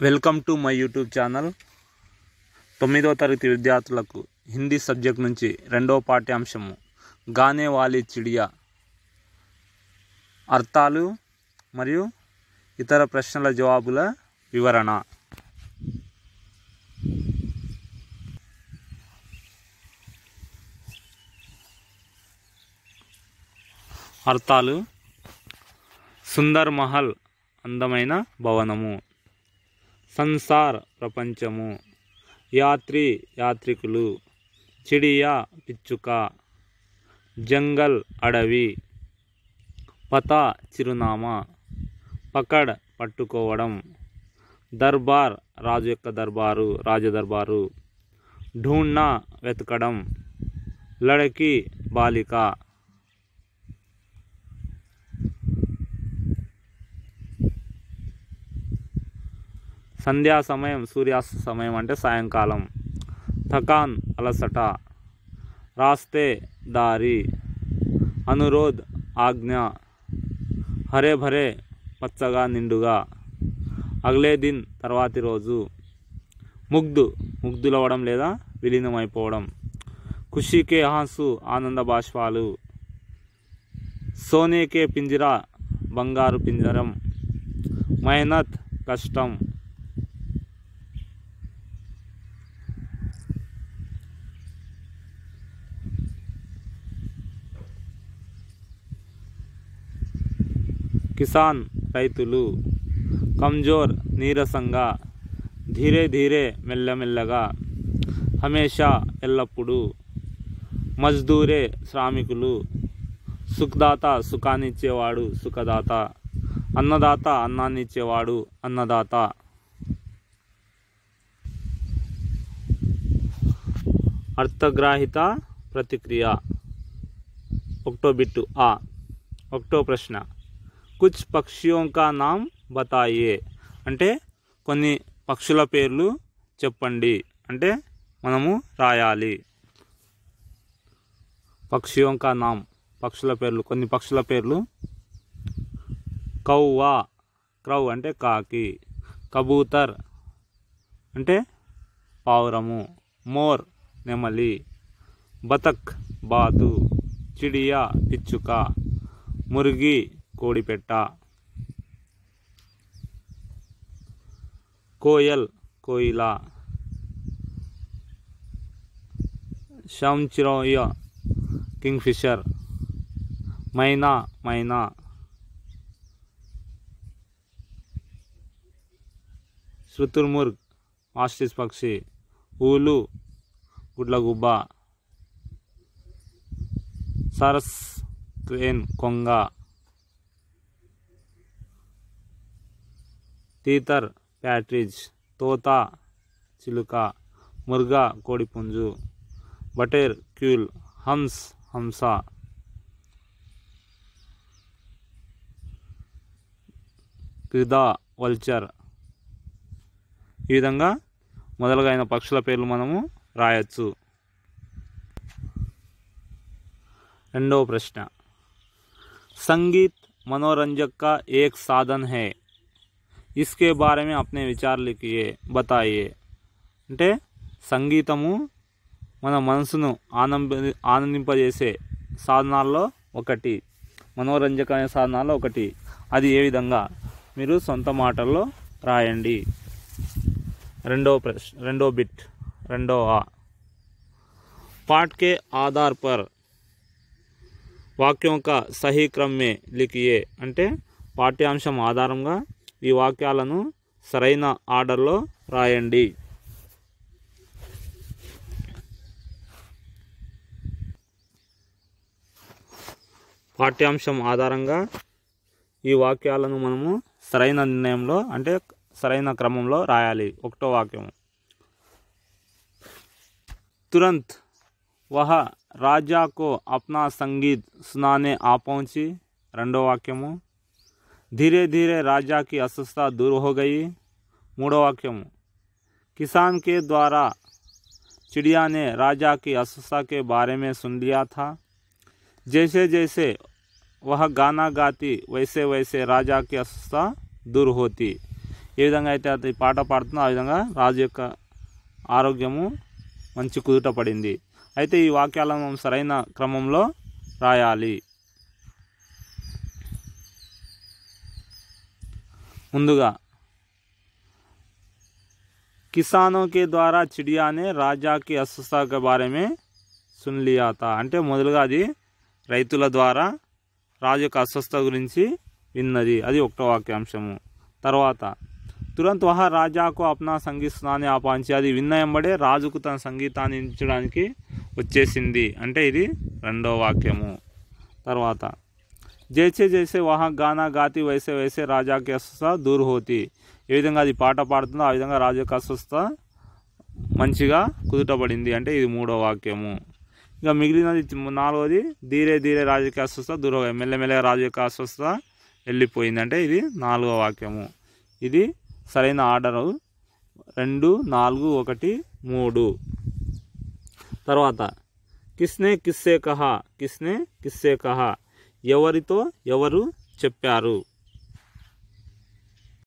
Welcome to my YouTube channel. 9వ తరగతి విద్యార్థులకు హిందీ సబ్జెక్ట్ నుంచి రెండవ పాఠ్యాంశము గానే వాలీ చిడియా అర్థాలు మరియు ఇతర ప్రశ్నల జవాబుల వివరణ. అర్థాలు: సుందర్ మహల్ అందమైన భవనము, సంసార్ ప్రపంచము, యాత్రి యాత్రికులు, చిడియా పిచ్చుక, జంగల్ అడవి, పతా చిరునామా, పకడ్ పట్టుకోవడం, దర్బార్ రాజు యొక్క దర్బారు రాజదర్బారు, ఢూండ్నా వెతకడం, లడకి బాలిక. సంధ్యా సమయం సూర్యాస్త సమయం అంటే సాయంకాలం, థకాన్ అలసట, రాస్తే దారి, అనురోధ్ ఆజ్ఞ, హరే భరే పచ్చగా నిండుగా, అగ్లే దిన్ తర్వాతి రోజు, ముగ్ధులవ్వడం లేదా విలీనమైపోవడం, ఖుషీకే హాసు ఆనంద బాష్పాలు, సోనేకే పింజరా బంగారు పింజరం, మెహనత్ కష్టం. కిసాన్ రైతులు, కమ్జోర్ నీరసంగా, ధీరే ధీరే మెల్లమెల్లగా, హమేషా ఎల్లప్పుడూ, మజ్దూరే శ్రామికులు, సుఖదాత సుఖాన్నిచ్చేవాడు సుఖదాత, అన్నదాత అన్నాన్నిచ్చేవాడు అన్నదాత. అర్థగ్రాహిత ప్రతిక్రియ. ఒకటో బిట్టు ఆ. ఒకటో ప్రశ్న, కుచ్ పక్షియోं का नाम बताइए అంటే కొన్ని పక్షుల పేర్లు చెప్పండి అంటే మనము రాయాలి. పక్షియోं का नाम పక్షుల పేర్లు, కొన్ని పక్షుల పేర్లు: కౌవా క్రౌ అంటే కాకి, కబూతర్ అంటే పావురము, మోర్ నెమలి, బతక్ బాతు, చిడియా పిచ్చుక, ముర్గి కోడిపెట్ట, కోయల్ కోయిల, షంచిరోయ కింగ్ఫిషర్, మైనా మైనా, శృతుర్ముర్గ్ ఆస్ట్రిచ్ పక్షి, ఊలు గుడ్లగుబ్బ, సరస్ క్రేన్ కొంగ, తీతర్ ప్యాట్రిజ్ తోత చిలుక, ముర్గా కోడిపుంజు, బటేర్ క్యూల్ హంస్ హంస, క్రిదా వల్చర్. ఈ విధంగా మొదలైన పక్షుల పేర్లు మనము రాయొచ్చు. రెండవ ప్రశ్న, సంగీత్ मनोरंजक का एक साधन है, इसके बारे में अपने विचार लिखिए बताइए అంటే సంగీతము మన మనసును ఆనందింపజేసే సాధనాల్లో ఒకటి, మనోరంజకమైన సాధనాల్లో ఒకటి. అది ఏ విధంగా మీరు సొంత మాటల్లో రాయండి. రెండో బిట్ రెండో ఆ. पाठ के आधार पर వాక్యం का सही क्रम में लिखिए అంటే పాఠ్యాంశం ఆధారంగా ఈ వాక్యాలను సరైన ఆర్డర్లో రాయండి. పాఠ్యాంశం ఆధారంగా ఈ వాక్యాలను మనము సరైన నిర్ణయంలో అంటే సరైన క్రమంలో రాయాలి. ఒకటో వాక్యం, तुरंत वह राजा को अपना संगीत सुनाने आ पहुंची. రెండో వాక్యము, धीरे धीरे राजा की अस्वस्थता दूर हो गई. మూడో వాక్యము, किसान के द्वारा चिड़िया ने राजा की अस्वस्थता के बारे में सुन लिया था. जैसे जैसे वह गाना गाती वैसे वैसे राजा की अस्वस्थता दूर होती. ఏ విధంగా అయితే అది పాట పాడుతుందో ఆ విధంగా రాజు యొక్క ఆరోగ్యము మంచి కుదుట పడింది. అయితే ఈ వాక్యాలను మనం సరైన క్రమంలో రాయాలి. ముందుగా किसानों के द्वारा चिड़िया ने राजा की अस्वस्थता के बारे में सुन लिया था అంటే మొదలుగా అది రైతుల ద్వారా రాజు యొక్క అస్వస్థత గురించి విన్నది. అది ఒకటో వాక్యాంశము. తర్వాత తురంత్ వహ రాజాకు అప్నా సంగీత్ సునానే ఆపాంచి అది విన్న ఎంబడే రాజుకు తన సంగీతాన్ని ఇచ్చడానికి వచ్చేసింది. అంటే ఇది రెండో వాక్యము. తర్వాత జైసే జైసే వహ గానా గాతి వైసే వైసే రాజాకి అస్వస్థత దూర్ హోతి. ఏ విధంగా అది పాట పాడుతుందో ఆ విధంగా రాజు యొక్క అస్వస్థత మంచిగా కుదుటపడింది. అంటే ఇది మూడో వాక్యము. ఇక మిగిలినది నాలుగోది ధీరే ధీరే రాజు యొక్క అస్వస్థత దూరం మెల్లమెల్లగా రాజు యొక్క అస్వస్థత వెళ్ళిపోయింది. అంటే ఇది నాలుగో వాక్యము. ఇది సరైన ఆర్డరు 2, 4, 1, 3. తర్వాత కిస్నే కిస్సే కహా, కిస్నే కిస్సే కహా, ఎవరితో ఎవరు చెప్పారు.